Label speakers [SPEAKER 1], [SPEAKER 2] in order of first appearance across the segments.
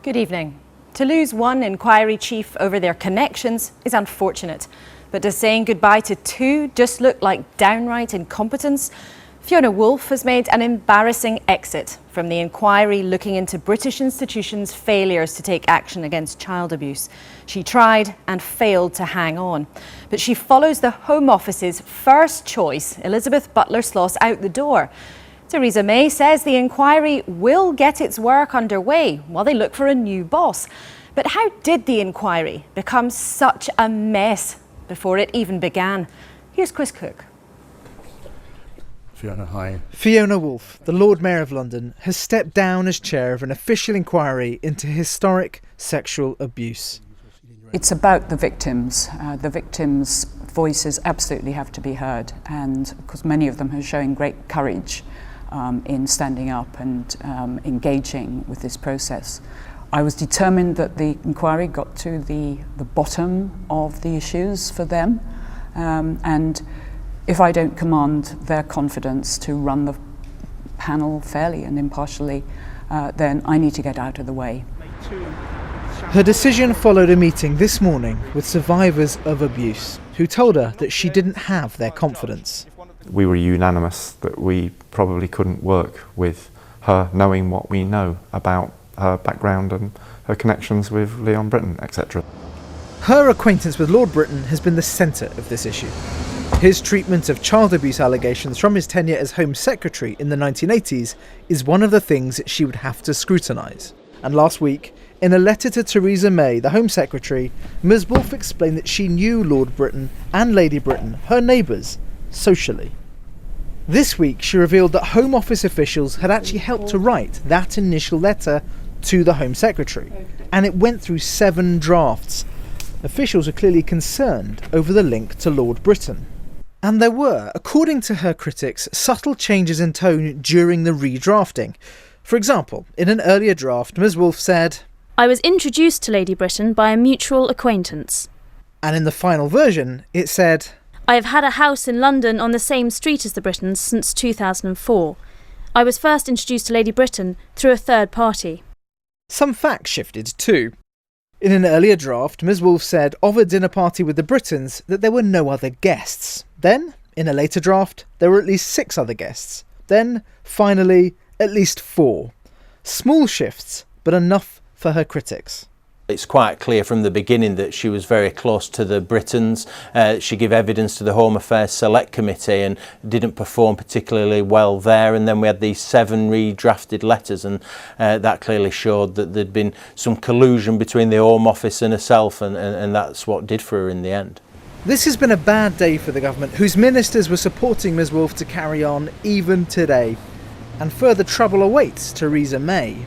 [SPEAKER 1] Good evening. To lose one inquiry chief over their connections is unfortunate, but does saying goodbye to two just look like downright incompetence? Fiona Woolf has made an embarrassing exit from the inquiry looking into British institutions' failures to take action against child abuse. She tried and failed to hang on, but she follows the Home Office's first choice, Elizabeth Butler-Sloss, out the door. Theresa May says the inquiry will get its work underway while they look for a new boss. But how did the inquiry become such a mess before it even began? Here's Chris Cook.
[SPEAKER 2] Fiona, hi.
[SPEAKER 3] Fiona Woolf, the Lord Mayor of London, has stepped down as chair of an official inquiry into historic sexual abuse.
[SPEAKER 4] It's about the victims. The victims' voices absolutely have to be heard, and because many of them are showing great courage in standing up and engaging with this process. I was determined that the inquiry got to the bottom of the issues for them, and if I don't command their confidence to run the panel fairly and impartially, then I need to get out of the way.
[SPEAKER 3] Her decision followed a meeting this morning with survivors of abuse who told her that she didn't have their confidence.
[SPEAKER 2] We were unanimous that we probably couldn't work with her, knowing what we know about her background and her connections with Lord Brittan, etc.
[SPEAKER 3] Her acquaintance with Lord Brittan has been the centre of this issue. His treatment of child abuse allegations from his tenure as Home Secretary in the 1980s is one of the things she would have to scrutinise. And last week, in a letter to Theresa May, the Home Secretary, Ms Woolf explained that she knew Lord Brittan and Lady Brittan, her neighbours, socially. This week she revealed that Home Office officials had actually helped to write that initial letter to the Home Secretary, and it went through 7 drafts. Officials are clearly concerned over the link to Lord Brittan. And there were, according to her critics, subtle changes in tone during the redrafting. For example, in an earlier draft, Ms Woolf said,
[SPEAKER 5] "I was introduced to Lady Brittan by a mutual acquaintance."
[SPEAKER 3] And in the final version, it said,
[SPEAKER 5] "I have had a house in London on the same street as the Brittans since 2004. I was first introduced to Lady Brittan through a third party."
[SPEAKER 3] Some facts shifted too. In an earlier draft, Ms Woolf said of a dinner party with the Brittans that there were no other guests. Then, in a later draft, there were at least 6 other guests. Then, finally, at least 4. Small shifts, but enough for her critics.
[SPEAKER 6] It's quite clear from the beginning that she was very close to the Brittans. She gave evidence to the Home Affairs Select Committee and didn't perform particularly well there. And then we had these 7 redrafted letters, and that clearly showed that there'd been some collusion between the Home Office and herself, and that's what did for her in the end.
[SPEAKER 3] This has been a bad day for the government, whose ministers were supporting Ms Woolf to carry on even today. And further trouble awaits Theresa May.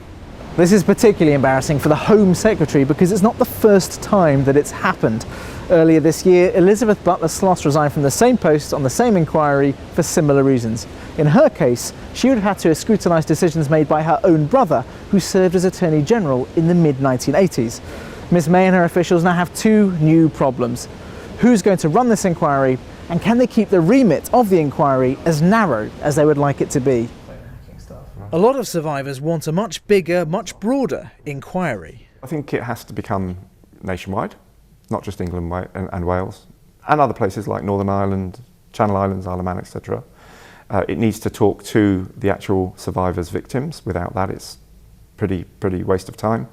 [SPEAKER 3] This is particularly embarrassing for the Home Secretary because it's not the first time that it's happened. Earlier this year, Elizabeth Butler-Sloss resigned from the same post on the same inquiry for similar reasons. In her case, she would have had to scrutinise decisions made by her own brother, who served as Attorney General in the mid-1980s. Ms May and her officials now have 2 new problems. Who's going to run this inquiry, and can they keep the remit of the inquiry as narrow as they would like it to be? A lot of survivors want a much bigger, much broader inquiry.
[SPEAKER 2] I think it has to become nationwide, not just England and Wales, and other places like Northern Ireland, Channel Islands, Isle of Man, etc. It needs to talk to the actual survivors' victims. Without that, it's pretty waste of time.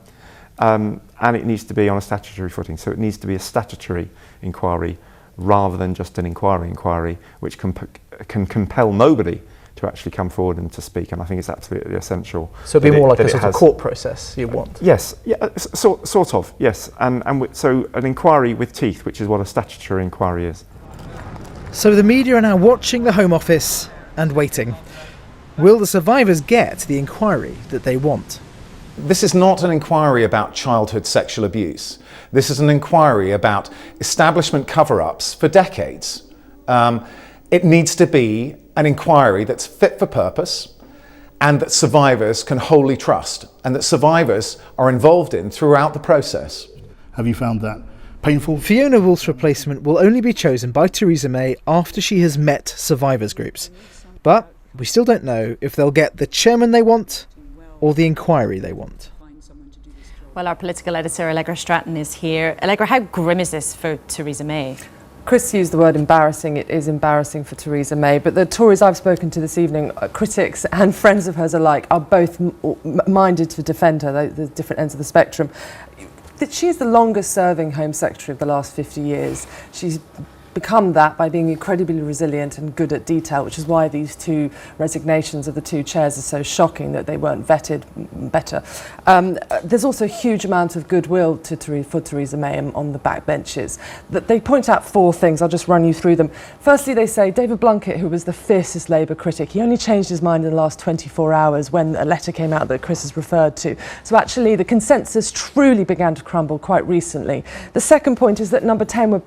[SPEAKER 2] And it needs to be on a statutory footing, so it needs to be a statutory inquiry rather than just an inquiry which can compel nobody to actually come forward and to speak, and I think it's absolutely essential.
[SPEAKER 3] So it'd be more like a sort of court process you want?
[SPEAKER 2] Yes, yeah, sort of, yes. So an inquiry with teeth, which is what a statutory inquiry is.
[SPEAKER 3] So the media are now watching the Home Office and waiting. Will the survivors get the inquiry that they want?
[SPEAKER 7] This is not an inquiry about childhood sexual abuse. This is an inquiry about establishment cover-ups for decades. It needs to be an inquiry that's fit for purpose and that survivors can wholly trust and that survivors are involved in throughout the process.
[SPEAKER 8] Have you found that painful?
[SPEAKER 3] Fiona Woolf's replacement will only be chosen by Theresa May after she has met survivors groups. But we still don't know if they'll get the chairman they want or the inquiry they want.
[SPEAKER 1] Well, our political editor, Allegra Stratton, is here. Allegra, how grim is this for Theresa May?
[SPEAKER 9] Chris used the word embarrassing. It is embarrassing for Theresa May, but the Tories I've spoken to this evening, critics and friends of hers alike, are both minded to defend her, the different ends of the spectrum. She's the longest serving Home Secretary of the last 50 years. She's become that by being incredibly resilient and good at detail, which is why these two resignations of the two chairs are so shocking, that they weren't vetted better. There's also a huge amount of goodwill for Theresa May on the backbenches. They point out four things. I'll just run you through them. Firstly, they say David Blunkett, who was the fiercest Labour critic, he only changed his mind in the last 24 hours when a letter came out that Chris has referred to. So actually the consensus truly began to crumble quite recently. The second point is that number 10 were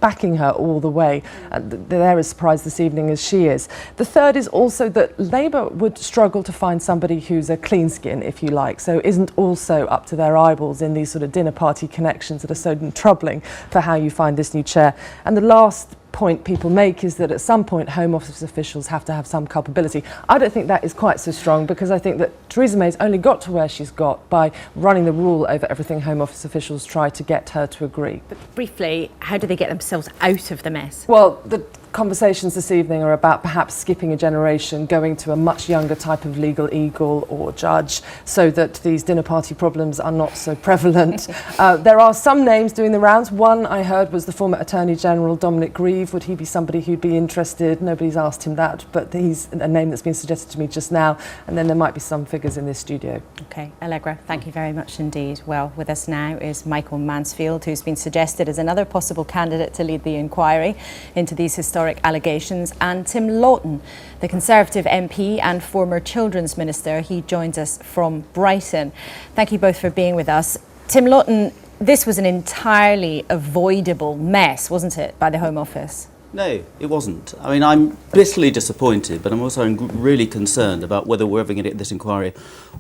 [SPEAKER 9] backing her all the way. They're as surprised this evening as she is. The third is also that Labour would struggle to find somebody who's a clean skin, if you like, so isn't also up to their eyeballs in these sort of dinner party connections that are so troubling for how you find this new chair. And the last point people make is that at some point Home Office officials have to have some culpability. I don't think that is quite so strong, because I think that Theresa May's only got to where she's got by running the rule over everything Home Office officials try to get her to agree.
[SPEAKER 1] But briefly, how do they get themselves out of the mess?
[SPEAKER 9] Well, the conversations this evening are about perhaps skipping a generation, going to a much younger type of legal eagle or judge, so that these dinner party problems are not so prevalent. There are some names doing the rounds. One I heard was the former Attorney General Dominic Grieve. Would he be somebody who'd be interested? Nobody's asked him that, but he's a name that's been suggested to me just now, and then there might be some figures in this studio.
[SPEAKER 1] OK, Allegra, thank you very much indeed. Well, with us now is Michael Mansfield, who's been suggested as another possible candidate to lead the inquiry into these historic allegations, and Tim Lawton, the Conservative MP and former Children's Minister. He joins us from Brighton. Thank you both for being with us. Tim Lawton, this was an entirely avoidable mess, wasn't it, by the Home Office?
[SPEAKER 10] No, it wasn't. I mean, I'm bitterly disappointed, but I'm also really concerned about whether we're ever going to get this inquiry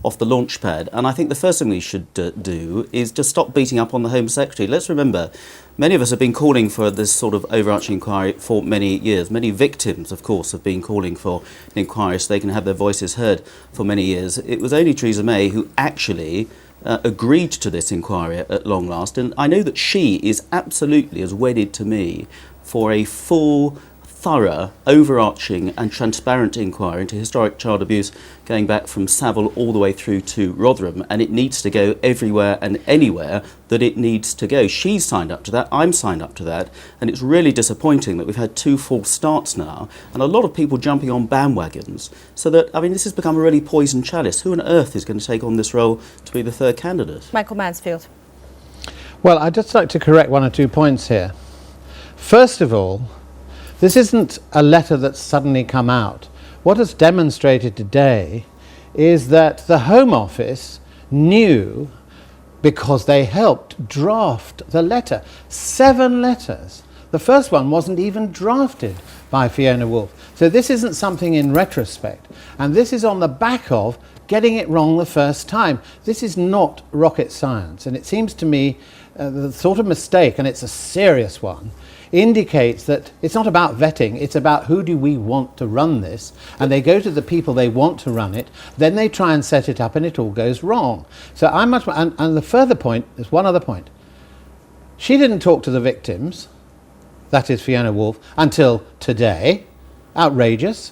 [SPEAKER 10] off the launch pad. And I think the first thing we should do is to stop beating up on the Home Secretary. Let's remember, many of us have been calling for this sort of overarching inquiry for many years. Many victims, of course, have been calling for an inquiry so they can have their voices heard for many years. It was only Theresa May who actually agreed to this inquiry at long last. And I know that she is absolutely as wedded to me for a full, thorough, overarching and transparent inquiry into historic child abuse going back from Savile all the way through to Rotherham, and it needs to go everywhere and anywhere that it needs to go. She's signed up to that, I'm signed up to that, and it's really disappointing that we've had two false starts now and a lot of people jumping on bandwagons, so that, I mean, this has become a really poisoned chalice. Who on earth is going to take on this role to be the third candidate?
[SPEAKER 1] Michael Mansfield.
[SPEAKER 11] Well, I'd just like to correct one or two points here. First of all, this isn't a letter that's suddenly come out. What has demonstrated today is that the Home Office knew, because they helped draft the letter. 7 letters. The first one wasn't even drafted by Fiona Woolf. So this isn't something in retrospect. And this is on the back of getting it wrong the first time. This is not rocket science. And it seems to me the sort of mistake, and it's a serious one, indicates that it's not about vetting, it's about who do we want to run this, and they go to the people they want to run it, then they try and set it up and it all goes wrong. So I'm much more, and the further point, there's one other point. She didn't talk to the victims, that is Fiona Woolf, until today. Outrageous.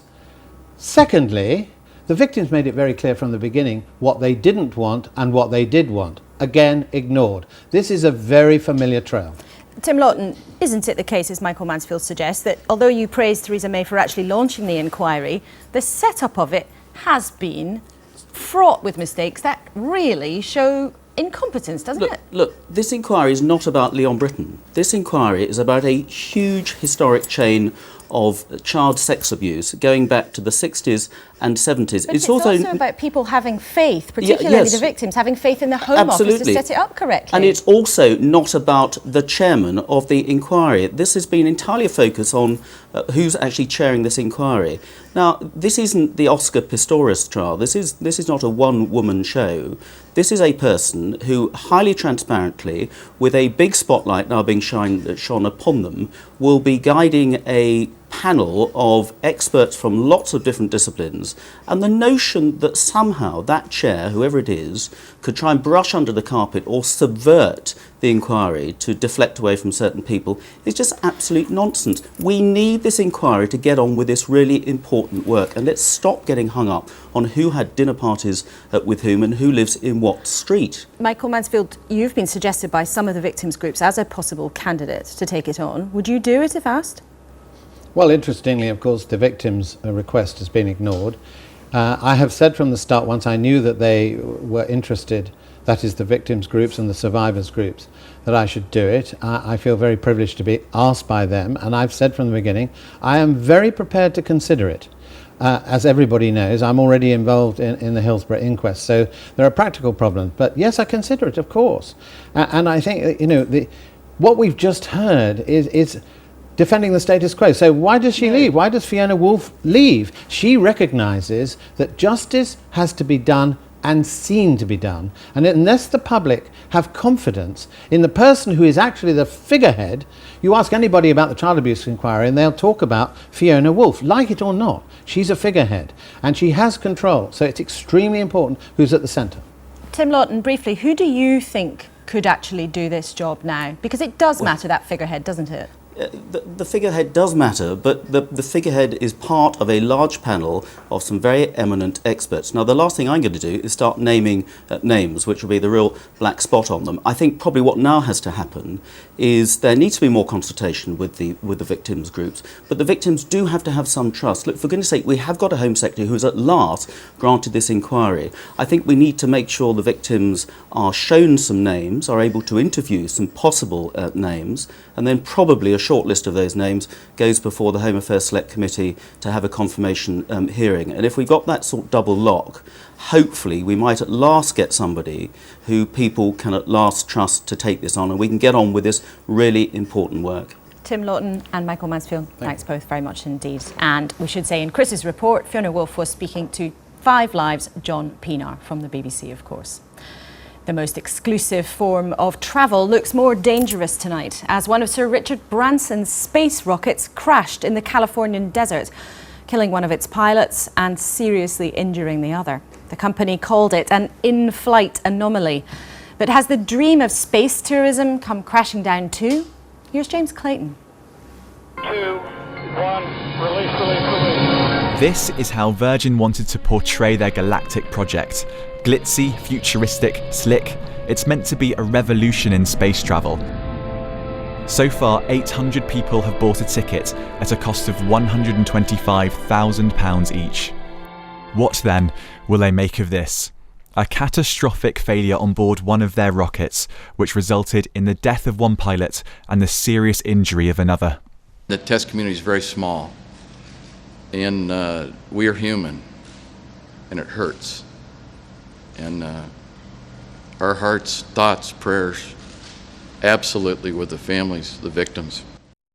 [SPEAKER 11] Secondly, the victims made it very clear from the beginning what they didn't want and what they did want. Again, ignored. This is a very familiar trail.
[SPEAKER 1] Tim Lawton, isn't it the case, as Michael Mansfield suggests, that although you praise Theresa May for actually launching the inquiry, the setup of it has been fraught with mistakes that really show incompetence, doesn't it?
[SPEAKER 10] Look, this inquiry is not about Lord Brittan. This inquiry is about a huge historic chain of child sex abuse going back to the 60s and 70s.
[SPEAKER 1] But it's also about people having faith, particularly the victims, having faith in the Home Office to set it up correctly.
[SPEAKER 10] And it's also not about the chairman of the inquiry. This has been entirely a focus on who's actually chairing this inquiry. Now, this isn't the Oscar Pistorius trial. This is not a one-woman show. This is a person who, highly transparently, with a big spotlight now being shone upon them, will be guiding a panel of experts from lots of different disciplines, and the notion that somehow that chair, whoever it is, could try and brush under the carpet or subvert the inquiry to deflect away from certain people is just absolute nonsense. We need this inquiry to get on with this really important work, and let's stop getting hung up on who had dinner parties with whom and who lives in what street.
[SPEAKER 1] Michael Mansfield, you've been suggested by some of the victims' groups as a possible candidate to take it on. Would you do it if asked?
[SPEAKER 11] Well, interestingly, of course, the victims' request has been ignored. I have said from the start, once I knew that they were interested, that is the victims' groups and the survivors' groups, that I should do it. I feel very privileged to be asked by them, and I've said from the beginning, I am very prepared to consider it. As everybody knows, I'm already involved in the Hillsborough inquest, so there are practical problems. But yes, I consider it, of course. And I think, what we've just heard is defending the status quo. So why does she leave? Why does Fiona Woolf leave? She recognises that justice has to be done and seen to be done. And unless the public have confidence in the person who is actually the figurehead, you ask anybody about the child abuse inquiry and they'll talk about Fiona Woolf. Like it or not, she's a figurehead and she has control. So it's extremely important who's at the centre.
[SPEAKER 1] Tim Lawton, briefly, who do you think could actually do this job now? Because it does matter, that figurehead, doesn't it?
[SPEAKER 10] The figurehead does matter, but the figurehead is part of a large panel of some very eminent experts. Now, the last thing I'm going to do is start naming names, which will be the real black spot on them. I think probably what now has to happen is there needs to be more consultation with the victims' groups, but the victims do have to have some trust. Look, for goodness sake, we have got a Home Secretary who has at last granted this inquiry. I think we need to make sure the victims are shown some names, are able to interview some possible names, and then probably a short list of those names goes before the Home Affairs Select Committee to have a confirmation hearing. And if we've got that sort of double lock, hopefully we might at last get somebody who people can at last trust to take this on, and we can get on with this really important work.
[SPEAKER 1] Tim Lawton and Michael Mansfield, thanks both very much indeed. And we should say in Chris's report, Fiona Woolf was speaking to 5 Live's John Pienaar from the BBC, of course. The most exclusive form of travel looks more dangerous tonight as one of Sir Richard Branson's space rockets crashed in the Californian desert, killing one of its pilots and seriously injuring the other. The company called it an in-flight anomaly. But has the dream of space tourism come crashing down too? Here's James Clayton.
[SPEAKER 12] 2, 1, release, release, release.
[SPEAKER 13] This is how Virgin wanted to portray their galactic project. Glitzy, futuristic, slick. It's meant to be a revolution in space travel. So far, 800 people have bought a ticket at a cost of £125,000 each. What then will they make of this? A catastrophic failure on board one of their rockets, which resulted in the death of one pilot and the serious injury of another.
[SPEAKER 14] The test community is very small, and we are human, and it hurts. And our hearts, thoughts, prayers, absolutely with the families, the victims.